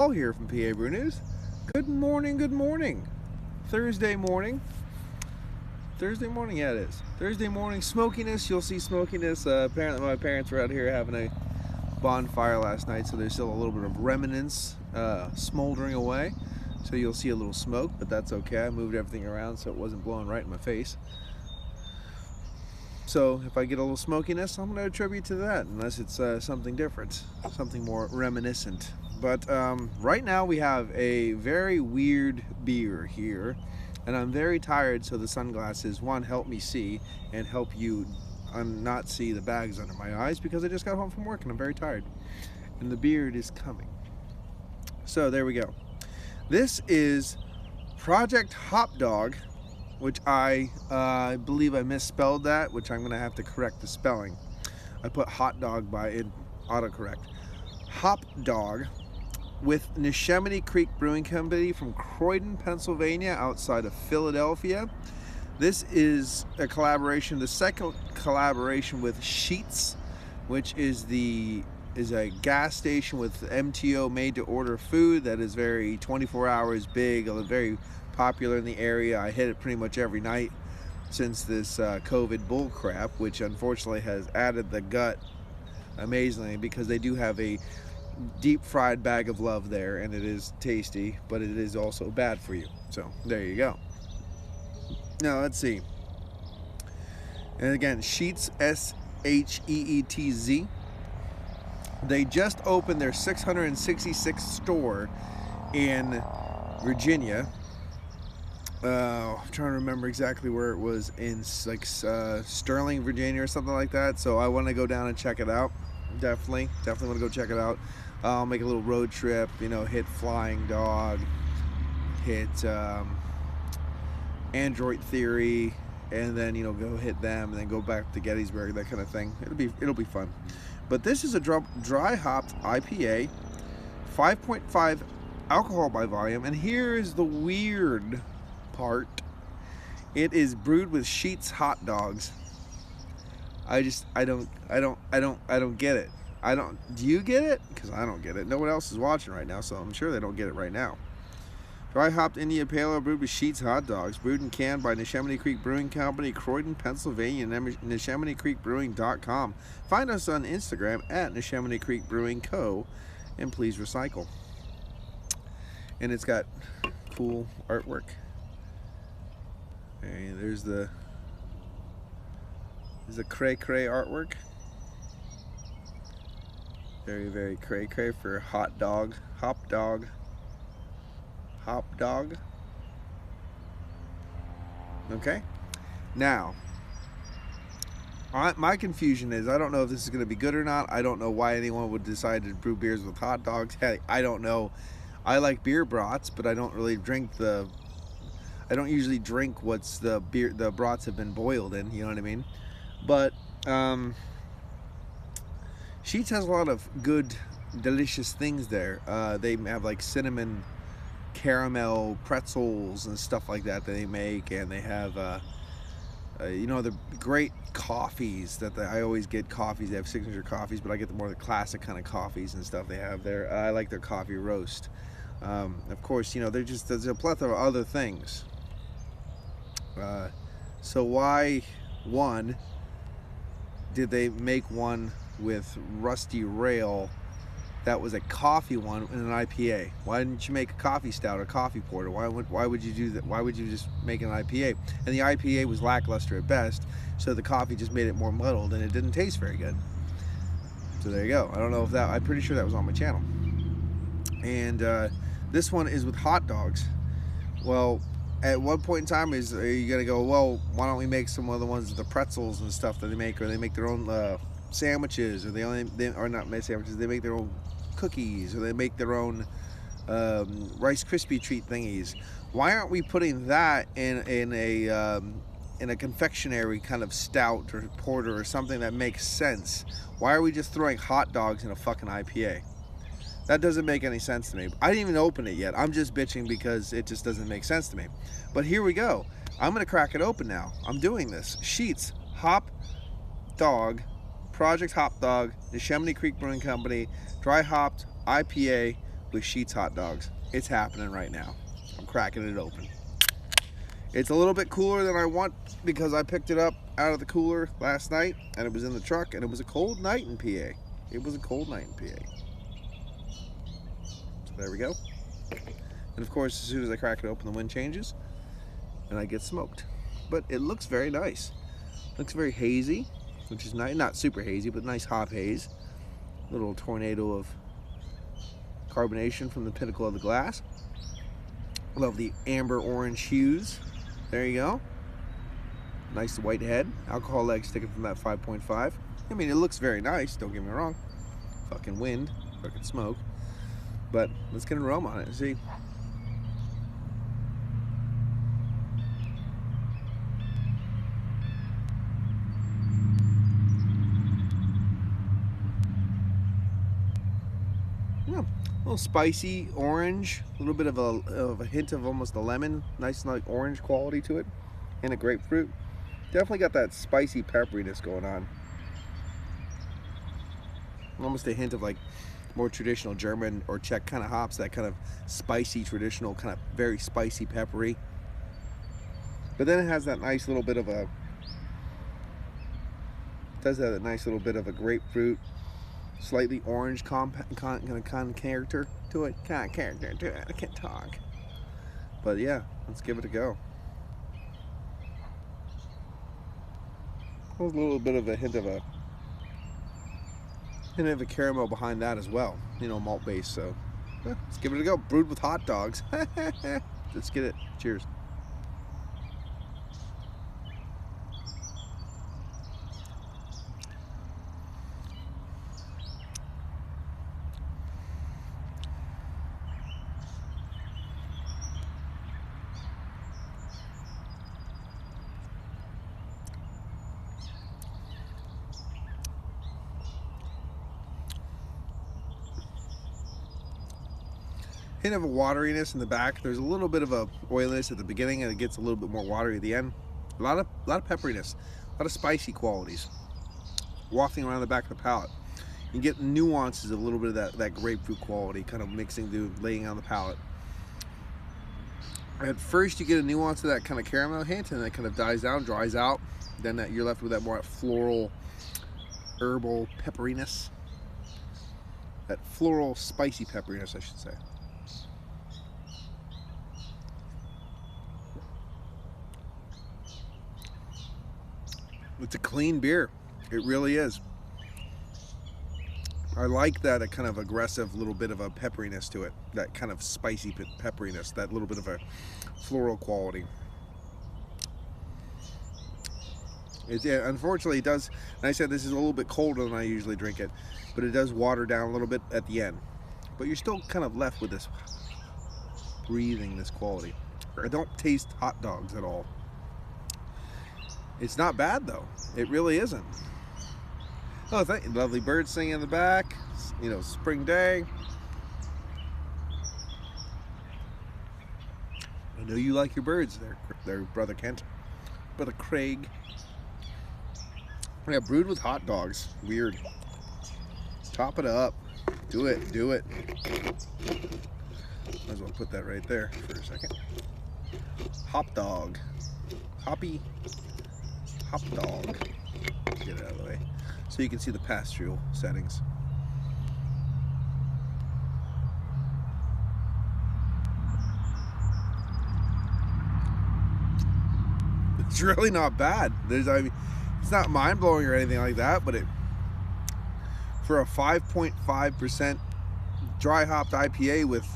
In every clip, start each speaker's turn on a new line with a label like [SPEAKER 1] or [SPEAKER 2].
[SPEAKER 1] Paul here from PA Brew News. Good morning, good morning. Thursday morning. Yeah, it is. Thursday morning, smokiness. You'll see smokiness. Apparently my parents were out here having a bonfire last night, so there's still a little bit of remnants smoldering away. So you'll see a little smoke, but that's okay. I moved everything around so it wasn't blowing right in my face. So if I get a little smokiness, I'm going to attribute to that, unless it's something different, something more reminiscent. But right now we have a very weird beer here, and I'm very tired, so the sunglasses, one, help me see, and help you not see the bags under my eyes, because I just got home from work and I'm very tired. And the beard is coming. So there we go. This is Project Hop Dog, which I believe I misspelled that, which I'm going to have to correct the spelling. I put hot dog by it, autocorrect. Hop Dog, with Neshaminy Creek Brewing Company from Croydon, Pennsylvania, outside of Philadelphia. This is a collaboration, the second collaboration with Sheetz, which is a gas station with MTO made to order food that is very 24 hours big, very popular in the area. I hit it pretty much every night since this COVID bull crap, which unfortunately has added the gut amazingly, because they do have a deep fried bag of love there, and it is tasty, but it is also bad for you. So there you go. Now let's see. And again, Sheetz, SHEETZ. They just opened their 666th store in Virginia. I'm trying to remember exactly where it was, in like Sterling, Virginia or something like that. So I want to go down and check it out. Definitely want to go check it out. I'll make a little road trip, hit Flying Dog, hit Android Theory, and then go hit them, and then go back to Gettysburg, that kind of thing. It'll be fun. But this is a dry hopped IPA, 5.5 alcohol by volume, and here is the weird part. It is brewed with Sheetz hot dogs. I don't get it. Do you get it? Because I don't get it. No one else is watching right now, so I'm sure they don't get it right now. Dry hopped India Pale Ale brewed with Sheetz hot dogs, brewed and canned by Neshaminy Creek Brewing Company, Croydon, Pennsylvania, NeshaminyCreekBrewing.com. Find us on Instagram at Neshaminy Creek Brewing Co. And please recycle. And it's got cool artwork. And there's the cray artwork. Very, very cray for hop dog. Okay. Now, my confusion is, I don't know if this is going to be good or not. I don't know why anyone would decide to brew beers with hot dogs. Hey, I don't know. I like beer brats, but I don't really drink I don't usually drink what's the brats have been boiled in, you know what I mean? But Sheetz has a lot of good, delicious things there. They have like cinnamon caramel pretzels and stuff like that they make, and they have the great coffees that I always get coffees. They have signature coffees, but I get the more classic kind of coffees and stuff they have there. I like their coffee roast. Of course, there's a plethora of other things. So why, one, did they make one with Rusty Rail that was a coffee one in an IPA? Why didn't you make a coffee stout or coffee porter? Why would you do that? Why would you just make an IPA? And the IPA was lackluster at best, so the coffee just made it more muddled and it didn't taste very good. So there you go. I don't know if I'm pretty sure that was on my channel. And this one is with hot dogs. Well, at one point in time, are you gonna go, well, why don't we make some of the ones with the pretzels and stuff that they make, or they make their own sandwiches, or they not make sandwiches, they make their own cookies, or they make their own Rice Krispie treat thingies. Why aren't we putting that in a confectionery kind of stout or porter or something that makes sense? Why are we just throwing hot dogs in a fucking IPA? That doesn't make any sense to me. I didn't even open it yet. I'm just bitching because it just doesn't make sense to me. But here we go. I'm gonna crack it open now. I'm doing this. Sheetz Hop Dog Project Hop Dog, Neshaminy Creek Brewing Company, dry hopped IPA, with Sheetz hot dogs. It's happening right now. I'm cracking it open. It's a little bit cooler than I want because I picked it up out of the cooler last night and it was in the truck, and it was a cold night in PA. It was a cold night in PA. So there we go. And of course, as soon as I crack it open, the wind changes and I get smoked. But it looks very nice. Looks very hazy, which is nice. Not super hazy, but nice hop haze. Little tornado of carbonation from the pinnacle of the glass. Love the amber orange hues. There you go. Nice white head. Alcohol leg sticking from that 5.5. I mean, it looks very nice, don't get me wrong. Fucking wind, fucking smoke. But let's get an aroma on it and see. Yeah, a little spicy orange, a little bit of a hint of almost a lemon, nice like orange quality to it, and a grapefruit. Definitely got that spicy pepperiness going on. Almost a hint of like more traditional German or Czech kind of hops, that kind of spicy, traditional, kind of very spicy, peppery. But then it has that nice little bit of a, does have a nice little bit of a grapefruit, slightly orange kind of character to it. Kind of character to it. I can't talk. But yeah, let's give it a go. A little bit of a hint of a caramel behind that as well. You know, malt base. So yeah, let's give it a go. Brewed with hot dogs. Let's get it. Cheers. Hint of a wateriness in the back. There's a little bit of a oiliness at the beginning, and it gets a little bit more watery at the end. A lot of pepperiness, a lot of spicy qualities. Wafting around the back of the palate, you get nuances, a little bit of that grapefruit quality, kind of mixing through, laying on the palate. At first, you get a nuance of that kind of caramel hint, and that kind of dies down, dries out. Then you're left with that more floral, herbal pepperiness. That floral, spicy pepperiness, I should say. It's a clean beer. It really is. I like that kind of aggressive little bit of a pepperiness to it. That kind of spicy pepperiness. That little bit of a floral quality. Unfortunately, it does, and I said this is a little bit colder than I usually drink it, but it does water down a little bit at the end. But you're still kind of left with this breathing, this quality. I don't taste hot dogs at all. It's not bad though. It really isn't. Oh, thank you. Lovely birds singing in the back. You know, spring day. I know you like your birds there, Brother Kent. Brother Craig. Yeah, brewed with hot dogs. Weird. Top it up. Do it. Do it. Might as well put that right there for a second. Hop dog. Hoppy. Hop dog. Get it out of the way so you can see the pastoral settings. It's really not bad. I mean, it's not mind-blowing or anything like that, but for a 5.5% dry hopped IPA with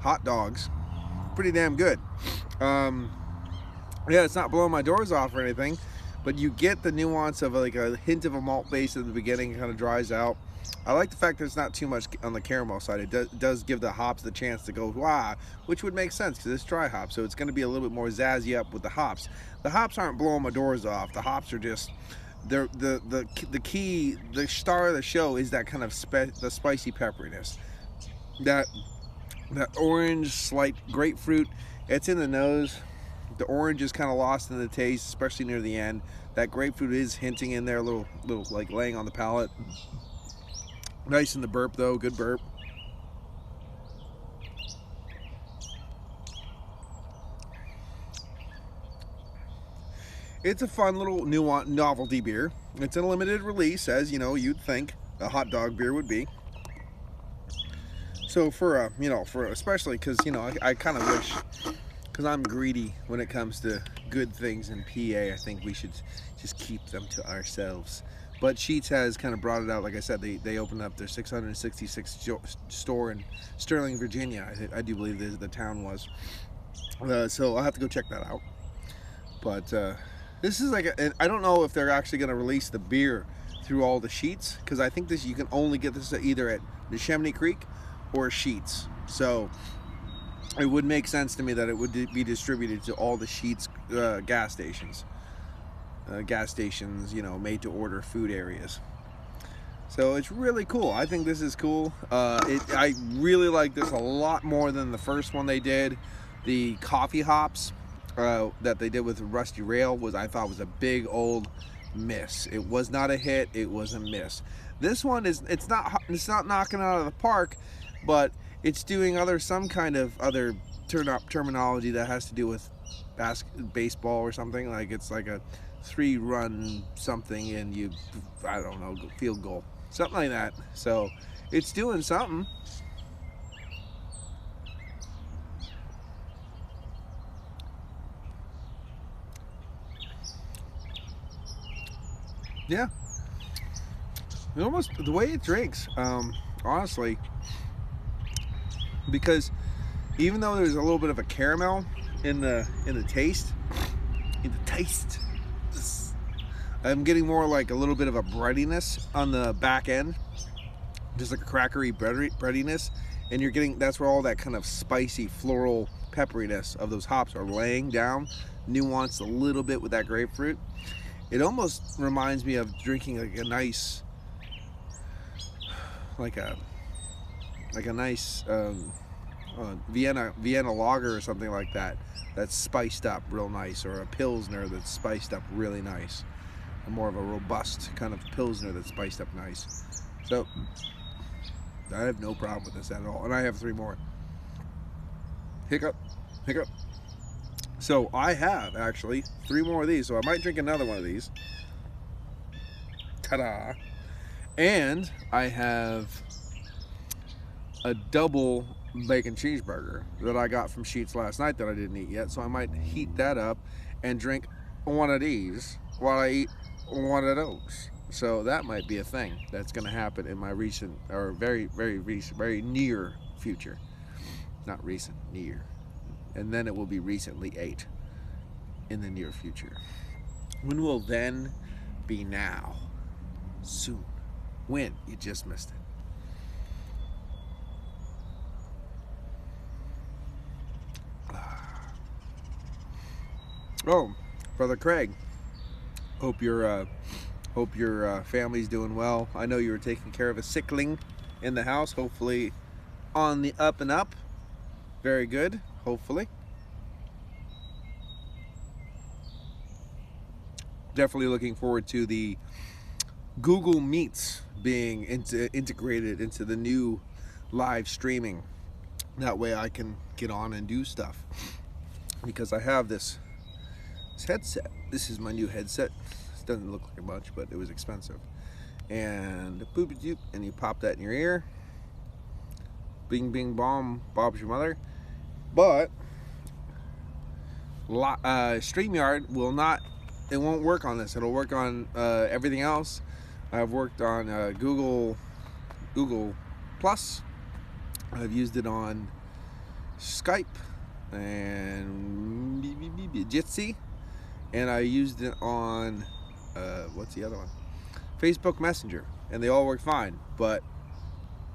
[SPEAKER 1] hot dogs, pretty damn good. Yeah, it's not blowing my doors off or anything, but you get the nuance of like a hint of a malt base at the beginning. It kind of dries out. I like the fact that it's not too much on the caramel side. It does give the hops the chance to go wah, which would make sense because it's dry hop, so it's going to be a little bit more zazzy up with the hops. The hops aren't blowing my doors off. The hops are just the key, the star of the show is that kind of the spicy pepperiness, that orange, slight grapefruit. It's in the nose. The orange is kind of lost in the taste, especially near the end. That grapefruit is hinting in there, a little like laying on the palate. Nice in the burp though, good burp. It's a fun little novelty beer. It's a limited release, as you know, you'd think a hot dog beer would be. So for especially because I kind of wish, because I'm greedy when it comes to good things in PA, I think we should just keep them to ourselves. But Sheetz has kind of brought it out. Like I said, they opened up their 666 store in Sterling, Virginia. I do believe the town was. So I'll have to go check that out. But this is like I don't know if they're actually going to release the beer through all the Sheetz, because I think you can only get this either at Neshaminy Creek or Sheetz. So it would make sense to me that it would be distributed to all the Sheetz gas stations. Made to order food areas. So it's really cool. I think this is cool. I really like this a lot more than the first one they did. The coffee hops that they did with Rusty Rail I thought was a big old miss. It was not a hit. It was a miss. This one it's not knocking out of the park, but it's doing some kind of other terminology that has to do with baseball or something. Like it's like a 3-run something and I don't know, field goal, something like that. So it's doing something. Yeah, almost the way it drinks, honestly, because even though there's a little bit of a caramel in the taste, I'm getting more like a little bit of a breadiness on the back end, just like a crackery breadiness, and you're getting, that's where all that kind of spicy floral pepperiness of those hops are laying down, nuanced a little bit with that grapefruit. It almost reminds me of drinking like a nice, Vienna lager or something like that, that's spiced up real nice, or a Pilsner that's spiced up really nice. More of a robust kind of Pilsner that's spiced up nice. So I have no problem with this at all, and I have 3 more. Hiccup. So I have actually 3 more of these, so I might drink another one of these. Ta-da! And I have a double bacon cheeseburger that I got from Sheetz last night that I didn't eat yet, so I might heat that up and drink one of these while I eat one of those. So that might be a thing that's going to happen in my recent, or very near future. Not recent, near. And then it will be recently ate in the near future. When will then be now? Soon. When? You just missed it. Oh, Brother Craig, hope your family's doing well. I know you were taking care of a sickling in the house, hopefully on the up and up. Very good, hopefully. Definitely looking forward to the Google Meets being integrated into the new live streaming. That way I can get on and do stuff, because I have this headset. This is my new headset. It doesn't look like much, but it was expensive. And boop doop, and you pop that in your ear. Bing bing bong, Bob's your mother. But StreamYard will not. It won't work on this. It'll work on everything else. I've worked on Google Plus. I've used it on Skype and Jitsi, and I used it on what's the other one? Facebook Messenger, and they all work fine. But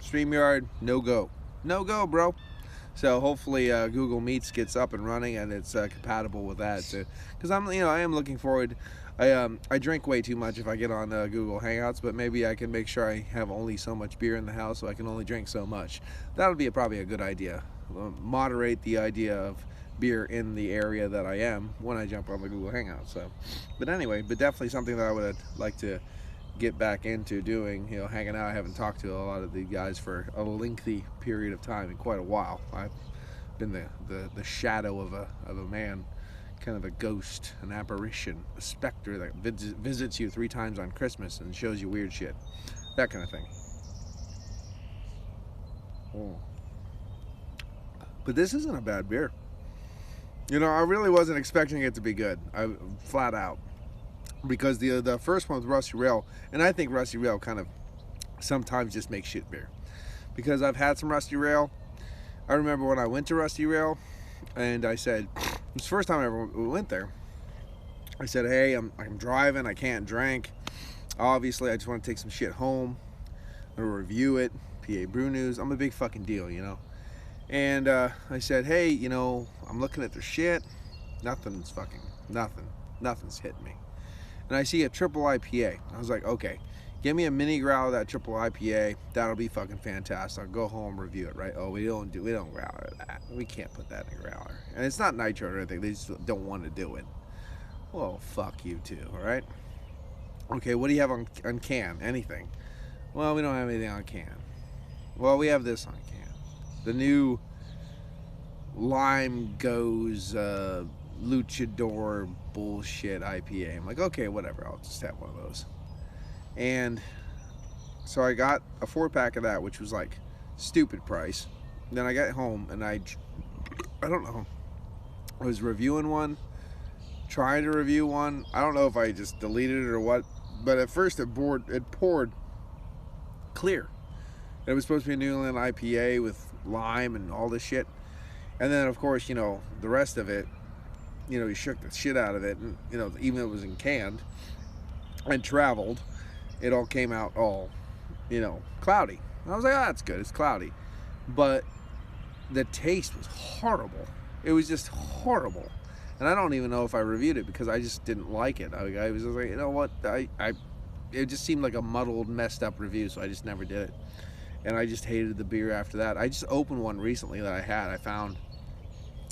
[SPEAKER 1] StreamYard, no go, bro. So hopefully Google Meets gets up and running and it's compatible with that. Because I am looking forward. I drink way too much if I get on Google Hangouts, but maybe I can make sure I have only so much beer in the house, so I can only drink so much. That'll be probably a good idea. Moderate the idea of beer in the area that I am when I jump on the Google Hangout. So, but anyway, definitely something that I would like to get back into doing, hanging out. I haven't talked to a lot of the guys for a lengthy period of time, in quite a while. I've been the shadow of a man kind of a ghost, an apparition, a specter that visits you 3 times on Christmas and shows you weird shit. That kind of thing. Oh. But this isn't a bad beer. You know, I really wasn't expecting it to be good. Flat out. Because the first one was Rusty Rail, and I think Rusty Rail kind of sometimes just makes shit beer. Because I've had some Rusty Rail. I remember when I went to Rusty Rail, and I said, it was the first time I ever went there. I said, hey, I'm driving, I can't drink. Obviously, I just want to take some shit home. I'm gonna review it. PABrewNews. I'm a big fucking deal, you know. And I said, hey, you know, I'm looking at their shit. Nothing's hitting me. And I see a triple IPA. I was like, okay, give me a mini growler of that triple IPA. That'll be fucking fantastic. I'll go home, review it, right? Oh, we don't growler that. We can't put that in a growler. And it's not nitro or anything. They just don't want to do it. Well, fuck you too, all right? Okay, what do you have on can? Anything? Well, we don't have anything on can. Well, we have this on can. The new Lime Goes Luchador bullshit IPA. I'm like, okay, whatever. I'll just have one of those. And so I got a 4-pack of that, which was like stupid price. Then I got home and I don't know. I was reviewing one, trying to review one. I don't know if I just deleted it or what, but at first it poured clear. It was supposed to be a New England IPA with lime and all this shit. And then, of course, you know, the rest of it, you know, he shook the shit out of it. And, you know, even though it was in canned and traveled, it all came out all, you know, cloudy. And I was like, oh, that's good. It's cloudy. But the taste was horrible. It was just horrible. And I don't even know if I reviewed it because I just didn't like it. I was just like, you know what? It just seemed like a muddled, messed up review, so I just never did it. And I just hated the beer after that. I just opened one recently that I found.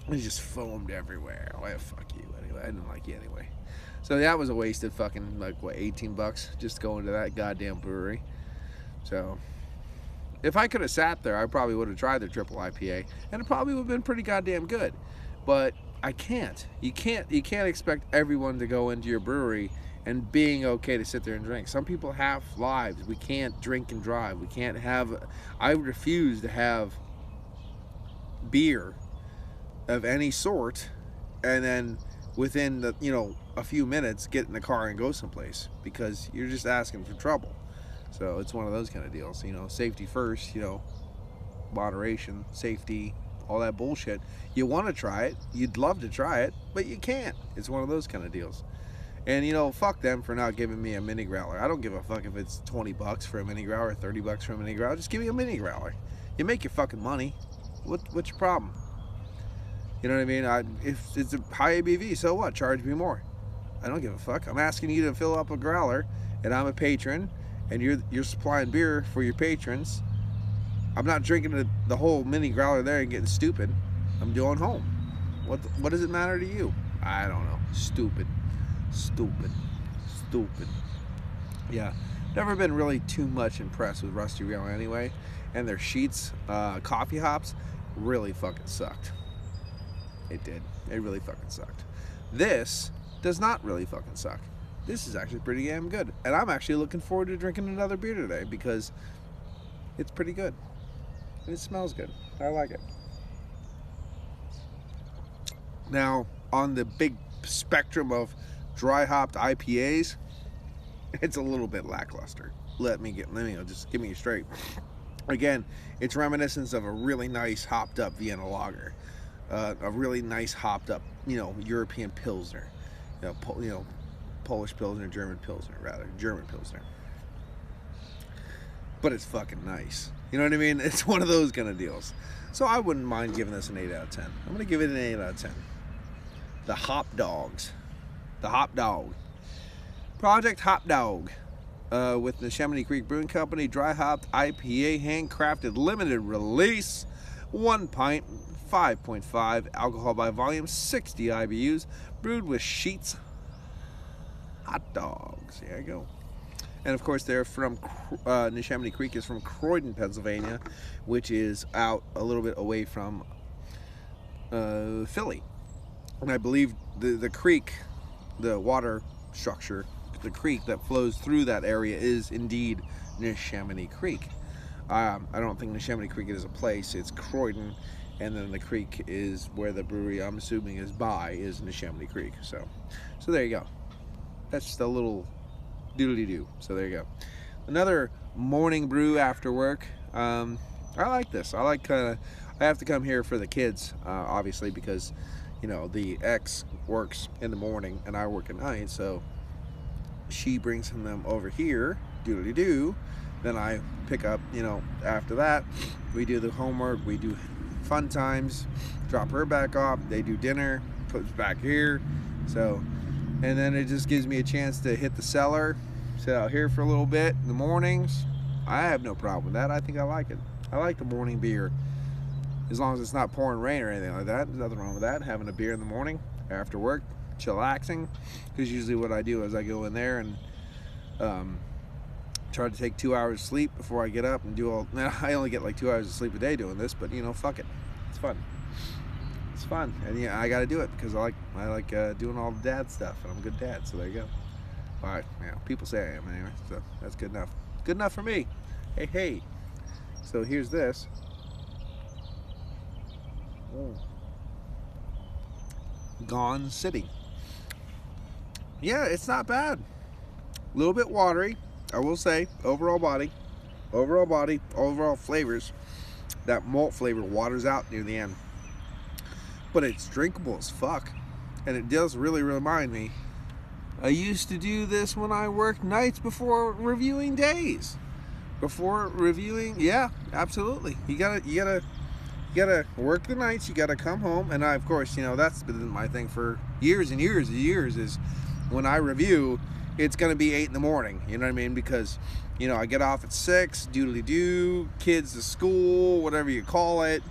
[SPEAKER 1] It just foamed everywhere. Oh, yeah, fuck you anyway. I didn't like you anyway. So that was a wasted fucking, like, what, 18 bucks just going to that goddamn brewery. So if I could have sat there, I probably would have tried their triple IPA, and it probably would have been pretty goddamn good. But I can't. You can't expect everyone to go into your brewery and being okay to sit there and drink. Some people have lives. We can't drink and drive. We can't have, I refuse to have beer of any sort and then within the, you know, a few minutes get in the car and go someplace, because you're just asking for trouble. So it's one of those kind of deals, you know, safety first, you know, moderation, safety, all that bullshit. You want to try it, you'd love to try it, but you can't. It's one of those kind of deals. And, you know, fuck them for not giving me a mini growler. I don't give a fuck if it's 20 bucks for a mini growler, 30 bucks for a mini growler. Just give me a mini growler. You make your fucking money. What's your problem? You know what I mean? If it's a high ABV, so what? Charge me more. I don't give a fuck. I'm asking you to fill up a growler, and I'm a patron, and you're supplying beer for your patrons. I'm not drinking the whole mini growler there and getting stupid. I'm doing home. What does it matter to you? I don't know. Stupid. Yeah, never been really too much impressed with Rusty Rail anyway, and their sheets, coffee hops, really fucking sucked. It did. It really fucking sucked. This does not really fucking suck. This is actually pretty damn good, and I'm actually looking forward to drinking another beer today because it's pretty good and it smells good. I like it. Now, on the big spectrum of dry hopped IPAs, it's a little bit lackluster. Let me just give me straight. Again, it's reminiscent of a really nice hopped up Vienna lager, a really nice hopped up, you know, European Pilsner, you know, Polish Pilsner, German Pilsner, but it's fucking nice. You know what I mean? It's one of those kind of deals. So I wouldn't mind giving this an 8 out of 10. I'm gonna give it an 8 out of 10. The Hop Dogs. The Hop Dog. Project Hop Dog. With Neshaminy Creek Brewing Company, dry hopped IPA, handcrafted, limited release, 1 pint, 5.5 alcohol by volume, 60 IBUs, brewed with Sheets Hot Dogs. There you go. And of course, they're from Neshaminy Creek is from Croydon, Pennsylvania, which is out a little bit away from Philly. And I believe the creek, the water structure, the creek that flows through that area is indeed Neshaminy Creek. I don't think Neshaminy Creek is a place. It's Croydon, and then the creek is where the brewery, I'm assuming, is Neshaminy Creek. So there you go. That's just a little doodly-doo. So there you go. Another morning brew after work. I like this. I have to come here for the kids, obviously, because, you know, the ex works in the morning and I work at night, so she brings them over here, doodly-doo. Then I pick up, you know, after that, we do the homework, we do fun times, drop her back off, they do dinner, put us back here. So, and then it just gives me a chance to hit the cellar, sit out here for a little bit in the mornings. I have no problem with that. I think I like it. I like the morning beer, as long as it's not pouring rain or anything like that. There's nothing wrong with that. Having a beer in the morning after work, chillaxing. Because usually what I do is I go in there and try to take 2 hours sleep before I get up and do all. Now, I only get like 2 hours of sleep a day doing this, but you know, fuck it. It's fun. It's fun, and yeah, I got to do it because I like doing all the dad stuff, and I'm a good dad. So there you go. All right, yeah, people say I am anyway, so that's good enough. Good enough for me. Hey. So here's this. Gone City. Yeah, it's not bad. A little bit watery, I will say. Overall flavors. That malt flavor waters out near the end, but it's drinkable as fuck, and it does really remind me. I used to do this when I worked nights before reviewing days. Yeah, absolutely. You gotta work the nights. You gotta come home, and I, of course, you know, that's been my thing for years and years and years. Is when I review, it's gonna be 8 in the morning. You know what I mean? Because, you know, I get off at 6, doodly-doo, kids to school, whatever you call it.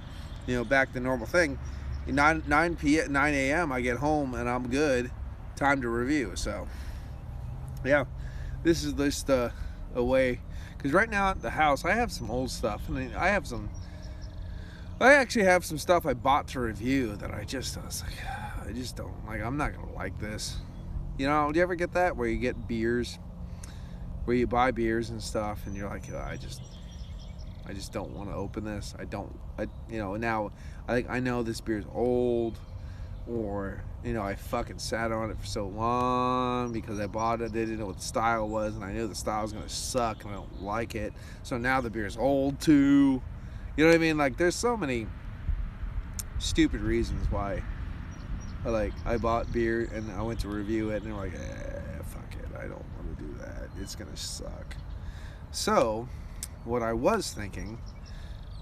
[SPEAKER 1] You know, back to normal thing. 9 a.m. I get home and I'm good. Time to review. So, yeah, this is just a way. Because right now at the house, I have some old stuff, and I actually have some stuff I bought to review that I just don't like. I'm not gonna like this. You know, do you ever get that where you get beers, where you buy beers and stuff, and you're like, oh, I just don't want to open this. You know, now I know this beer's old, or, you know, I fucking sat on it for so long because I bought it, didn't know what the style was, and I knew the style was gonna suck and I don't like it. So now the beer's old too. You know what I mean? Like, there's so many stupid reasons why I bought beer and I went to review it and they're like, fuck it, I don't want to do that. It's gonna suck. So what I was thinking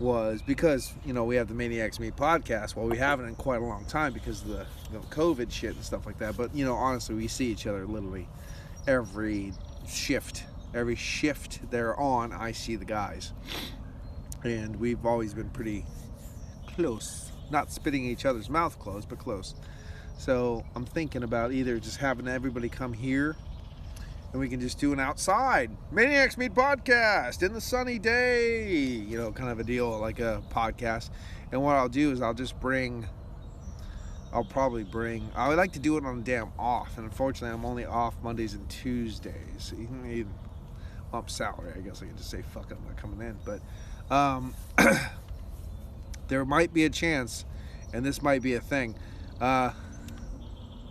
[SPEAKER 1] was, because, you know, we have the Maniacs Meat podcast, well, we haven't in quite a long time because of the COVID shit and stuff like that, but, you know, honestly, we see each other literally every shift they're on. I see the guys, and we've always been pretty close, not spitting each other's mouth close, but close. So I'm thinking about either just having everybody come here and we can just do an outside Maniacs Meat podcast in the sunny day, you know, kind of a deal, like a podcast. And what I'll do is I would like to do it on a damn off, and unfortunately I'm only off Mondays and Tuesdays. Even up salary, I guess I can just say fuck it, I'm not coming in. But there might be a chance, and this might be a thing. I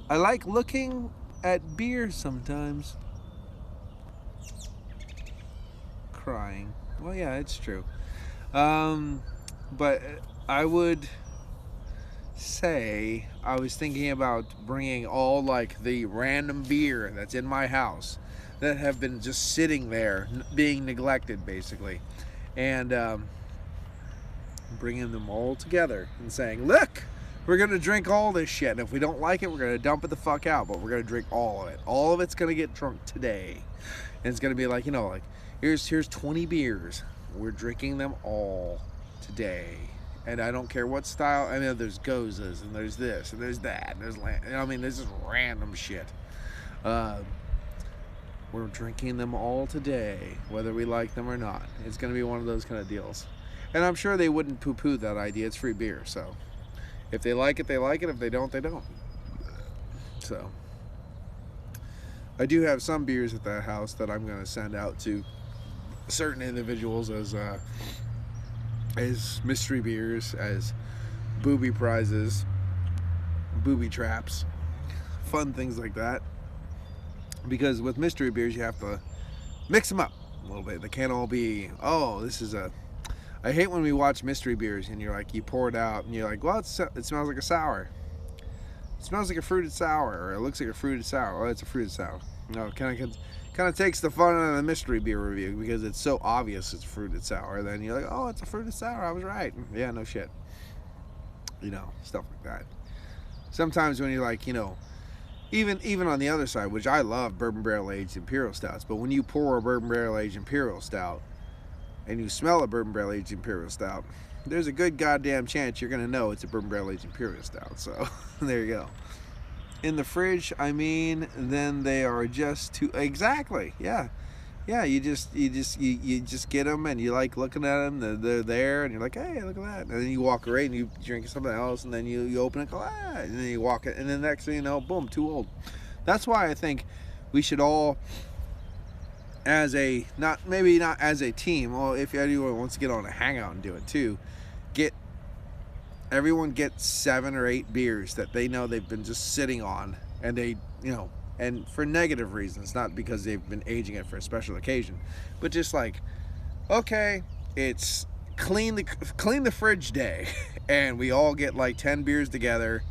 [SPEAKER 1] like looking at beer sometimes. Crying. Well, yeah, it's true. But I would say I was thinking about bringing all like the random beer that's in my house that have been just sitting there being neglected, basically, and bringing them all together and saying, look, we're gonna drink all this shit, and if we don't like it, we're gonna dump it the fuck out, but we're gonna drink all of it. All of it's gonna get drunk today, and it's gonna be like, you know, like, here's 20 beers, we're drinking them all today, and I don't care what style. I mean, there's Gozas, and there's this, and there's that, and there's, I mean, this is random shit. We're drinking them all today, whether we like them or not. It's gonna be one of those kind of deals, and I'm sure they wouldn't poo-poo that idea. It's free beer, so if they like it, they like it. If they don't, they don't. So I do have some beers at that house that I'm going to send out to certain individuals as mystery beers, as booby prizes, booby traps, fun things like that. Because with mystery beers, you have to mix them up a little bit. They can't all be, oh, this is a... I hate when we watch mystery beers and you're like, you pour it out and you're like, well, it smells like a sour. It smells like a fruited sour, or it looks like a fruited sour. Oh, it's a fruited sour. No, kind of takes the fun out of the mystery beer review because it's so obvious it's fruited sour. Then you're like, oh, it's a fruited sour. I was right. Yeah, no shit. You know, stuff like that. Sometimes when you're like, you know, even on the other side, which I love bourbon barrel aged imperial stouts, but when you pour a bourbon barrel aged imperial stout and you smell a bourbon barrel aged imperial stout, there's a good goddamn chance you're gonna know it's a bourbon barrel aged imperial stout. So there you go. In the fridge, I mean, then they are just too... Exactly. Yeah. You just get them and you like looking at them. They're there and you're like, hey, look at that. And then you walk away and you drink something else, and then you open it, go, ah, and then you walk it, and then the next thing you know, boom, too old. That's why I think we should all, as a, maybe not as a team, well, if anyone wants to get on a hangout and do it too, everyone gets 7 or 8 beers that they know they've been just sitting on, and they, you know, and for negative reasons, not because they've been aging it for a special occasion, but just like, okay, it's clean the fridge day, and we all get like 10 beers together,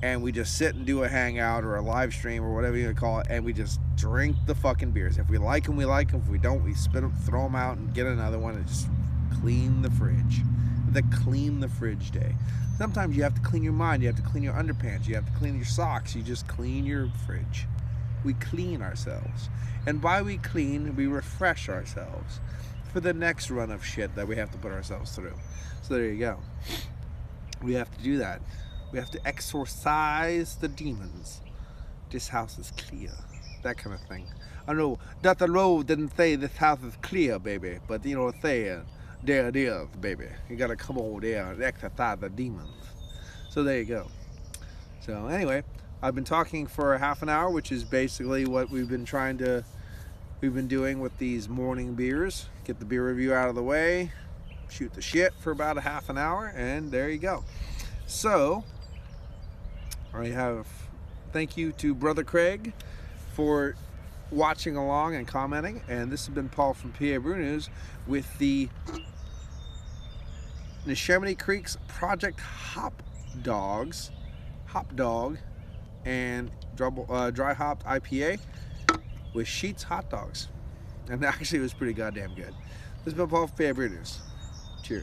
[SPEAKER 1] and we just sit and do a hangout or a live stream or whatever you want to call it, and we just drink the fucking beers. If we like them, we like them. If we don't, we spit them, throw them out, and get another one, and just clean the fridge. The clean the fridge day. Sometimes you have to clean your mind, you have to clean your underpants, you have to clean your socks, you just clean your fridge. We clean ourselves. And by we clean, we refresh ourselves for the next run of shit that we have to put ourselves through. So there you go. We have to do that. We have to exorcise the demons. This house is clear. That kind of thing. I know Dr. Lowe didn't say this house is clear, baby, but you know what I'm saying. There it is, baby. You gotta come over there and exorcise the demons. So there you go. So anyway, I've been talking for a half an hour, which is basically what we've been doing with these morning beers. Get the beer review out of the way, shoot the shit for about a half an hour, and there you go. So thank you to Brother Craig for watching along and commenting, and this has been Paul from PABrewNews with the Neshaminy Creek's Project Hop Dog and dry hopped IPA with Sheetz hot dogs, and actually it was pretty goddamn good. This has been Paul from PABrewNews.